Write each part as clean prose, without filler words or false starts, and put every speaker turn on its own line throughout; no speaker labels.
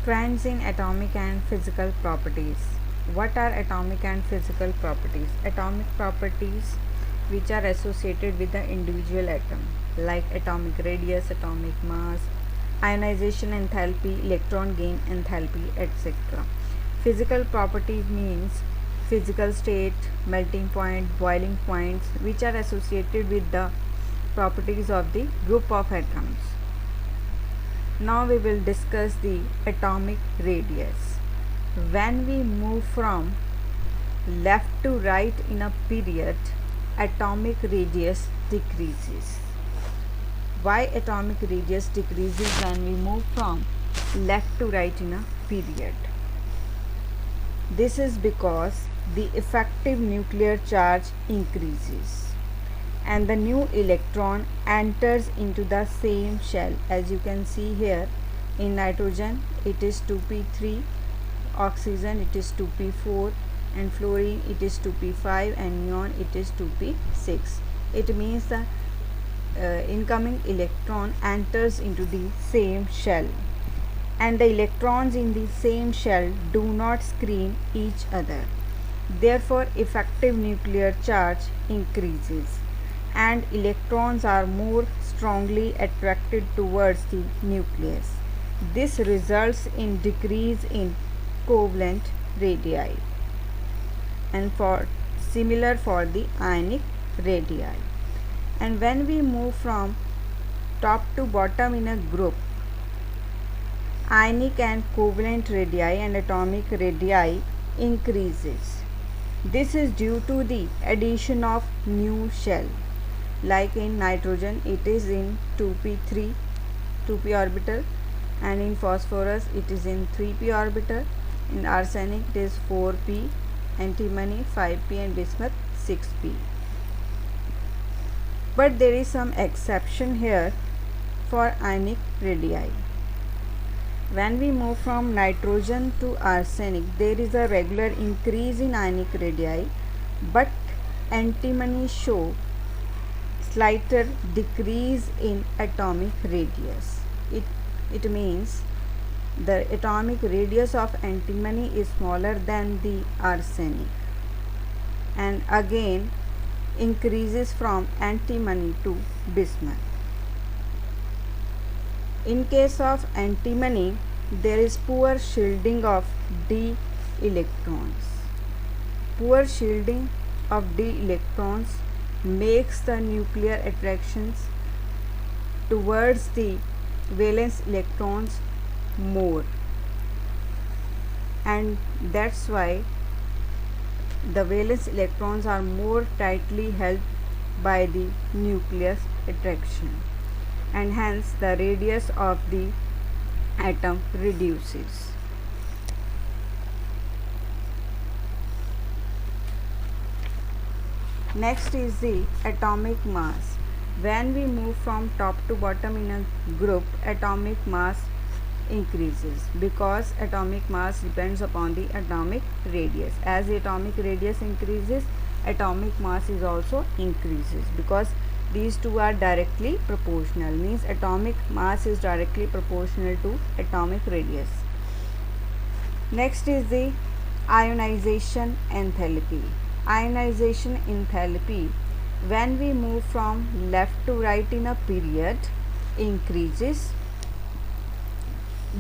Trends in atomic and physical properties. What are atomic and physical properties? Atomic properties which are associated with the individual atom, like atomic radius, atomic mass, ionization enthalpy, electron gain enthalpy, etc. Physical properties means physical state, melting point, boiling points, which are associated with the properties of the group of atoms. Now we will discuss the atomic radius. When we move from left to right in a period, atomic radius decreases. Why atomic radius decreases when we move from left to right in a period? This is because the effective nuclear charge increases and the new electron enters into the same shell. As you can see here, in nitrogen it is 2p3, oxygen it is 2p4, and fluorine it is 2p5, and neon it is 2p6. It means the incoming electron enters into the same shell, and the electrons in the same shell do not screen each other. Therefore, effective nuclear charge increases and electrons are more strongly attracted towards the nucleus. This results in decrease in covalent radii, and for similar for the ionic radii. And when we move from top to bottom in a group, ionic and covalent radii and atomic radii increases. This is due to the addition of new shell. Like in nitrogen it is in 2p3, 2p orbital, and in phosphorus it is in 3p orbital. In arsenic it is 4p, antimony 5p, and bismuth 6p. But there is some exception here for ionic radii. When we move from nitrogen to arsenic, there is a regular increase in ionic radii, but antimony show slighter decrease in atomic radius. It means the atomic radius of antimony is smaller than the arsenic, and again increases from antimony to bismuth. In case of antimony, there is poor shielding of d electrons. Poor shielding of d electrons makes the nuclear attractions towards the valence electrons more, and that's why the valence electrons are more tightly held by the nucleus attraction, and hence the radius of the atom reduces. Next is the atomic mass. When we move from top to bottom in a group, atomic mass increases because atomic mass depends upon the atomic radius. As the atomic radius increases, atomic mass is also increases, because these two are directly proportional, means atomic mass is directly proportional to atomic radius. Next is the ionization enthalpy. Ionization enthalpy, when we move from left to right in a period, increases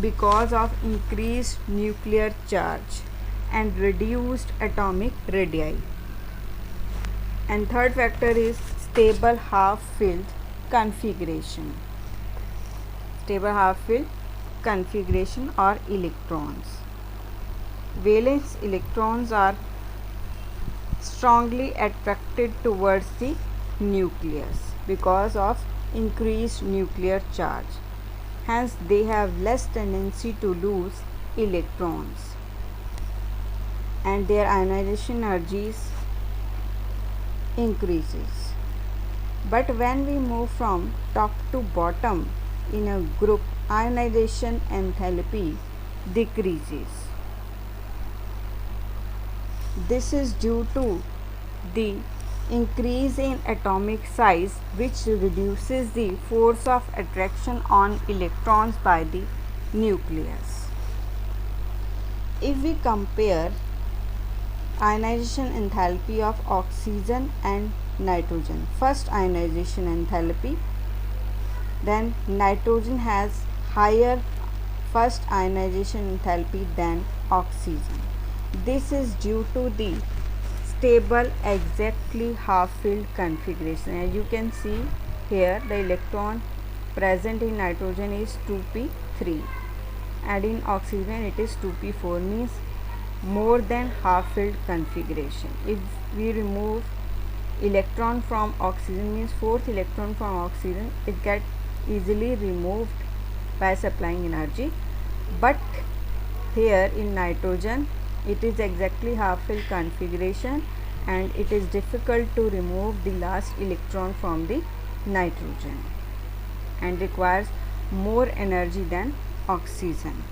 because of increased nuclear charge and reduced atomic radii. And third factor is stable half-filled configuration. Stable half-filled configuration or electrons. Valence electrons are strongly attracted towards the nucleus because of increased nuclear charge. Hence, they have less tendency to lose electrons, and their ionization energies increases. But when we move from top to bottom in a group, ionization enthalpy decreases. This is due to the increase in atomic size, which reduces the force of attraction on electrons by the nucleus. If we compare ionization enthalpy of oxygen and nitrogen, first ionization enthalpy, then nitrogen has higher first ionization enthalpy than oxygen. This is due to the stable exactly half-filled configuration. As you can see here, the electron present in nitrogen is 2p3 and in oxygen it is 2p4, means more than half-filled configuration. If we remove electron from oxygen, means fourth electron from oxygen, it gets easily removed by supplying energy, but here in nitrogen it is exactly half-filled configuration and it is difficult to remove the last electron from the nitrogen and requires more energy than oxygen.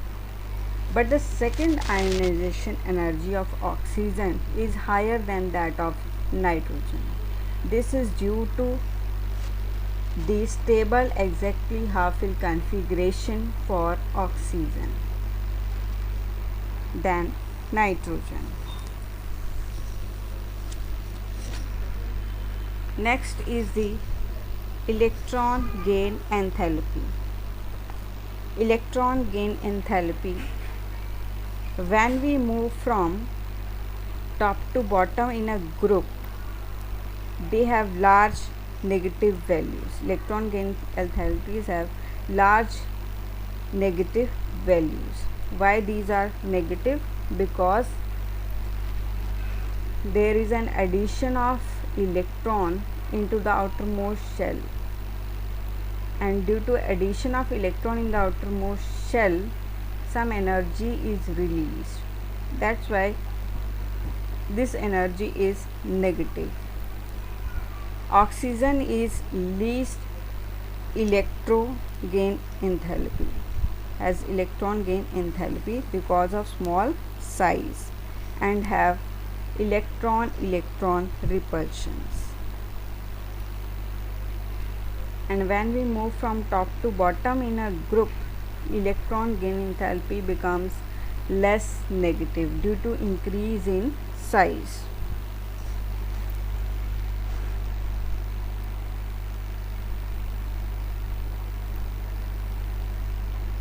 But the second ionization energy of oxygen is higher than that of nitrogen. This is due to the stable exactly half-filled configuration for oxygen than nitrogen. Next is the electron gain enthalpy. Electron gain enthalpy, when we move from top to bottom in a group, they have large negative values. Electron gain enthalpies have large negative values. Why these are negative? Because there is an addition of electron into the outermost shell, and due to addition of electron in the outermost shell, some energy is released. That's why this energy is negative. Oxygen is least electron gain enthalpy, has electron gain enthalpy because of small size and have electron repulsions. And when we move from top to bottom in a group, electron gain enthalpy becomes less negative due to increase in size.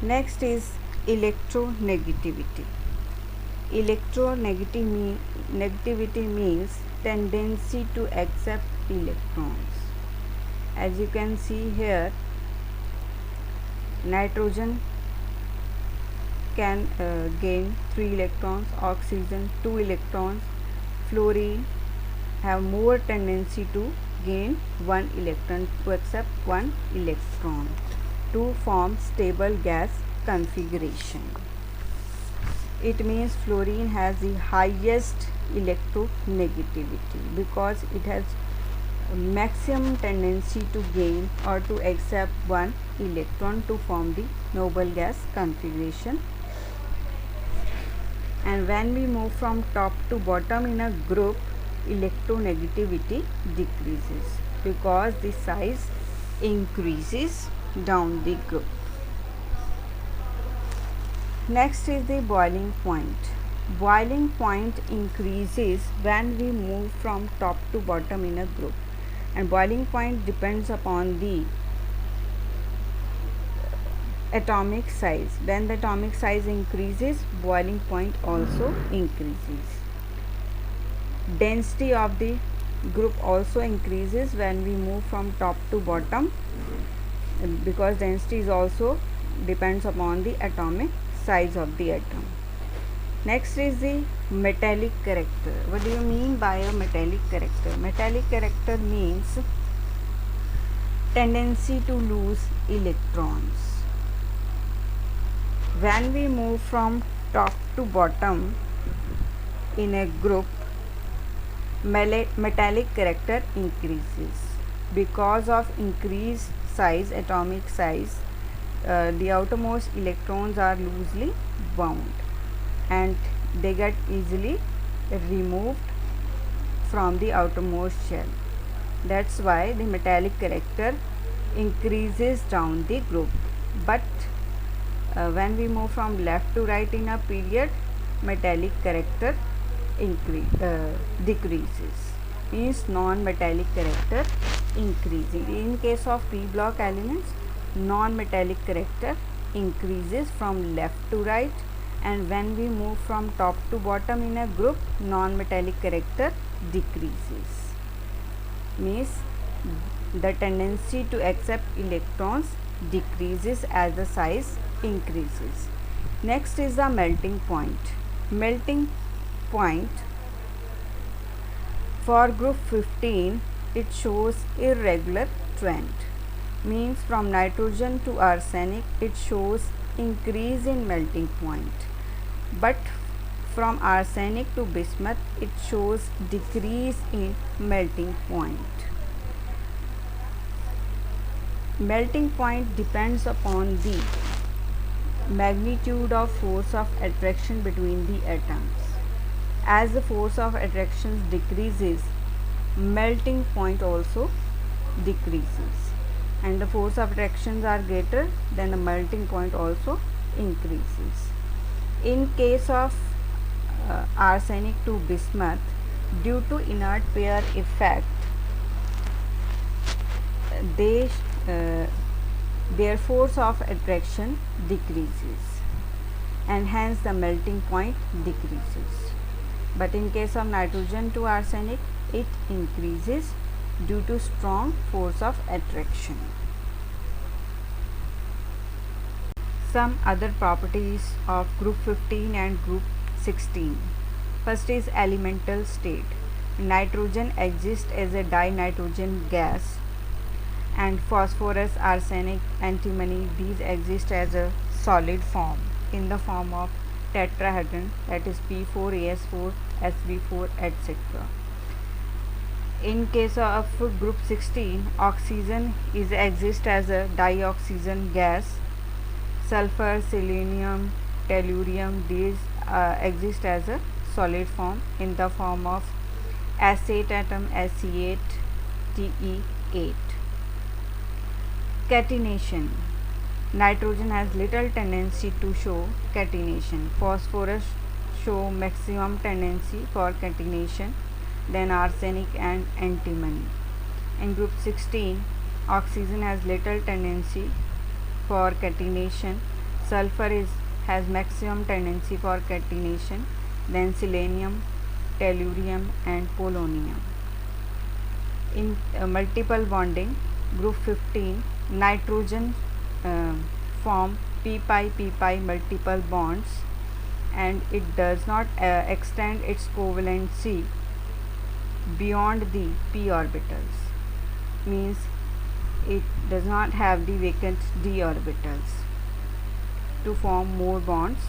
Next is electronegativity. Electronegativity means tendency to accept electrons. As you can see here, nitrogen can gain 3 electrons, oxygen 2 electrons, fluorine have more tendency to gain 1 electron, to accept 1 electron to form stable gas configuration. It means fluorine has the highest electronegativity because it has maximum tendency to gain or to accept 1 electron to form the noble gas configuration. And when we move from top to bottom in a group, electronegativity decreases because the size increases down the group. Next is the boiling point. Boiling point increases when we move from top to bottom in a group, and boiling point depends upon the atomic size. When the atomic size increases, boiling point also increases. Density of the group also increases when we move from top to bottom, because density is also depends upon the atomic size of the atom. Next is the metallic character. What do you mean by a metallic character? Metallic character means tendency to lose electrons. When we move from top to bottom in a group, metallic character increases because of increased size, atomic size. The outermost electrons are loosely bound and they get easily removed from the outermost shell. That's why the metallic character increases down the group. But when we move from left to right in a period, metallic character decreases. Means non-metallic character increasing. In case of p block elements, non-metallic character increases from left to right, and when we move from top to bottom in a group, non-metallic character decreases. Means the tendency to accept electrons decreases as the size increases. Next is the melting point. Melting point for group 15, it shows irregular trend. Means from nitrogen to arsenic, it shows increase in melting point, but from arsenic to bismuth, it shows decrease in melting point. Melting point depends upon the magnitude of force of attraction between the atoms. As the force of attraction decreases, melting point also decreases, and the force of attractions are greater, then the melting point also increases. In case of arsenic to bismuth, due to inert pair effect, their force of attraction decreases, and hence the melting point decreases. But in case of nitrogen to arsenic, it increases due to strong force of attraction. Some other properties of group 15 and group 16. First is elemental state. Nitrogen exists as a dinitrogen gas, and phosphorus, arsenic, antimony, these exist as a solid form in the form of tetrahedron, that is P4, AS4, SV4, etc. In case of group 16, oxygen exists as a dioxygen gas. Sulfur, selenium, tellurium, these exist as a solid form in the form of S8 atom, Se8, Te8. Catenation. Nitrogen has little tendency to show catenation. Phosphorus show maximum tendency for catenation, then arsenic and antimony. In group 16, oxygen has little tendency for catenation. Sulfur has maximum tendency for catenation, then selenium, tellurium and polonium. In multiple bonding, group 15, nitrogen form p-pi multiple bonds, and it does not extend its covalency beyond the p orbitals. Means it does not have the vacant d orbitals to form more bonds.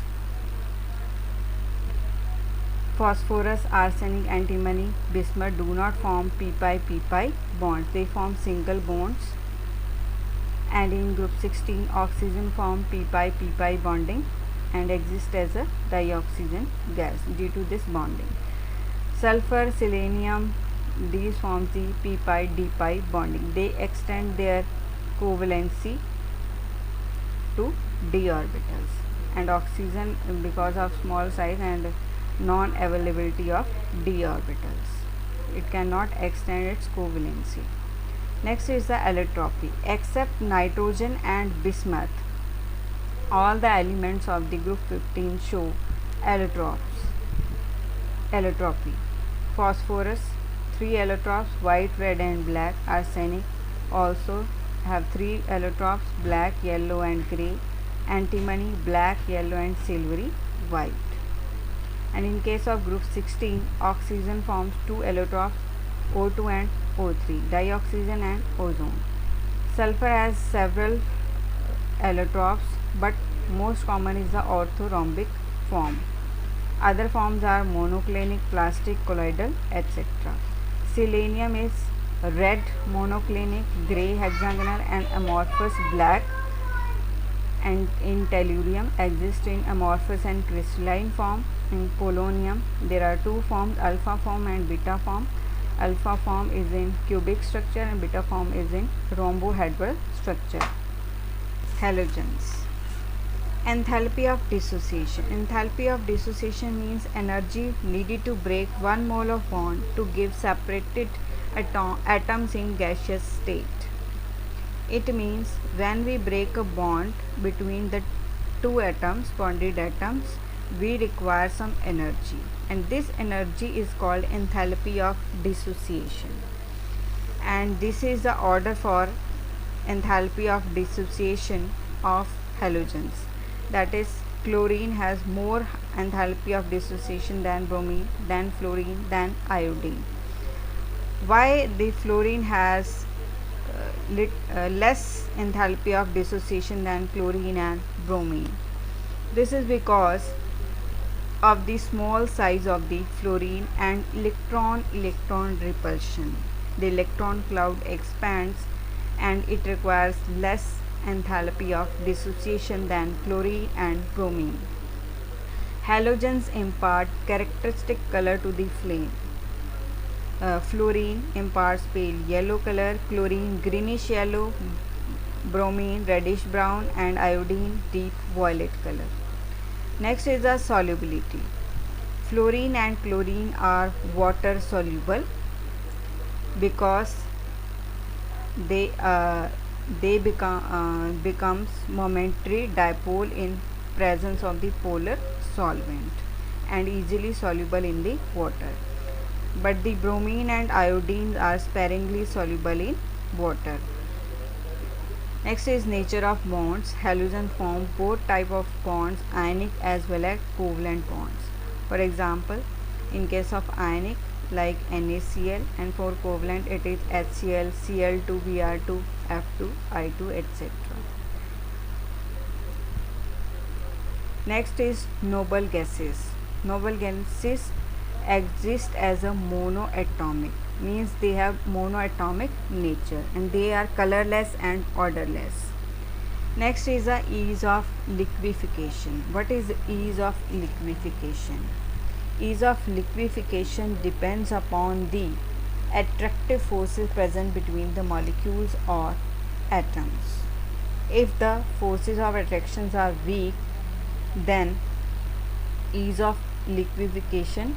Phosphorus, arsenic, antimony, bismuth do not form p-pi bonds. They form single bonds. And in group 16, oxygen form p-pi bonding and exist as a dioxygen gas due to this bonding. Sulfur, selenium, these form the p-pi bonding. They extend their covalency to d orbitals, and oxygen, because of small size and non-availability of d orbitals, it cannot extend its covalency. Next is the allotropy. Except nitrogen and bismuth, all the elements of the group 15 show allotropy. Phosphorus, 3 allotropes, white, red and black. Arsenic also have 3 allotropes, black, yellow and grey. Antimony, black, yellow and silvery white. And in case of group 16, oxygen forms 2 allotropes, O2 and O3, dioxygen and ozone. Sulfur has several allotropes, but most common is the orthorhombic form. Other forms are monoclinic, plastic, colloidal, etc. Selenium is red monoclinic, grey hexagonal and amorphous black. And in tellurium exists in amorphous and crystalline form. In polonium there are 2 forms, alpha form and beta form. Alpha form is in cubic structure and beta form is in rhombohedral structure. Halogens. Enthalpy of dissociation. Enthalpy of dissociation means energy needed to break one mole of bond to give separated atoms in gaseous state. It means when we break a bond between the two atoms, bonded atoms, we require some energy, and this energy is called enthalpy of dissociation. And this is the order for enthalpy of dissociation of halogens. That is, chlorine has more enthalpy of dissociation than bromine, than fluorine, than iodine. Why the fluorine has less enthalpy of dissociation than chlorine and bromine? This is because of the small size of the fluorine and electron repulsion. The electron cloud expands and it requires less enthalpy of dissociation than chlorine and bromine. Halogens impart characteristic color to the flame. Fluorine imparts pale yellow color, chlorine greenish yellow, bromine reddish brown, and iodine deep violet color. Next is the solubility. Fluorine and chlorine are water soluble because they becomes momentary dipole in presence of the polar solvent and easily soluble in the water. But the bromine and iodine are sparingly soluble in water. Next is nature of bonds. Halogen form both type of bonds, ionic as well as covalent bonds. For example, in case of ionic, like NaCl, and for covalent it is HCl, Cl2, Br2, F2, I2, etc. Next is noble gases. Noble gases exist as a monoatomic, means they have monoatomic nature and they are colorless and odorless. Next is the ease of liquefaction. What is ease of liquefaction? Ease of liquefaction depends upon the attractive forces present between the molecules or atoms. If the forces of attractions are weak, then ease of liquefaction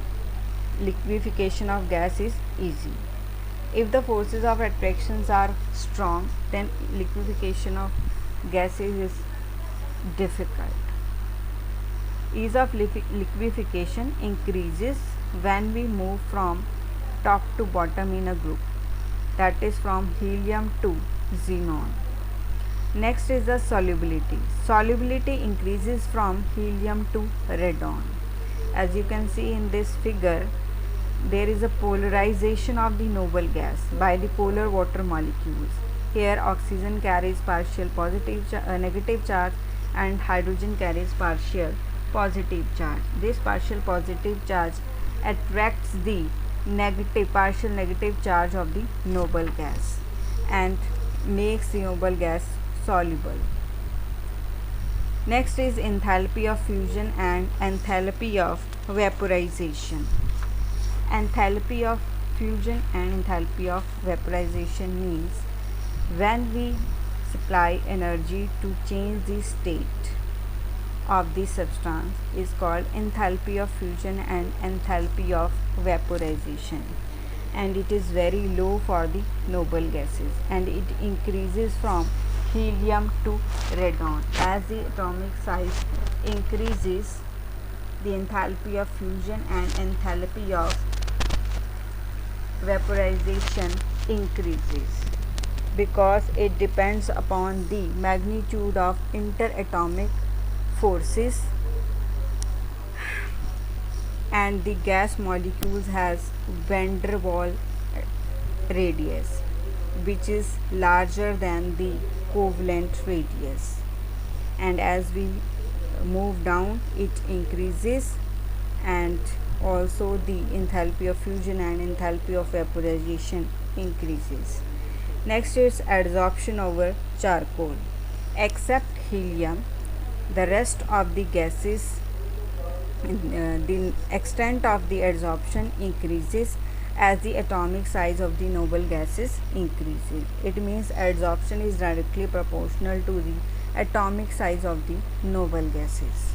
of gas is easy. If the forces of attractions are strong, then liquefaction of gases is difficult. Ease of liquefaction increases when we move from top to bottom in a group, that is from helium to xenon. Next is the solubility. Solubility increases from helium to radon. As you can see in this figure, there is a polarization of the noble gas by the polar water molecules. Here oxygen carries partial negative charge and hydrogen carries partial positive charge. This partial positive charge attracts the partial negative charge of the noble gas and makes the noble gas soluble. Next is enthalpy of fusion and enthalpy of vaporization. Enthalpy of fusion and enthalpy of vaporization means when we supply energy to change the state of the substance is called enthalpy of fusion and enthalpy of vaporization, and it is very low for the noble gases and it increases from helium to radon. As the atomic size increases, the enthalpy of fusion and enthalpy of vaporization increases because it depends upon the magnitude of interatomic forces, and the gas molecules has van der Waals radius which is larger than the covalent radius, and as we move down it increases, and also the enthalpy of fusion and enthalpy of vaporization increases. Next is adsorption over charcoal. Except helium, the rest of the gases, the extent of the adsorption increases as the atomic size of the noble gases increases. It means adsorption is directly proportional to the atomic size of the noble gases.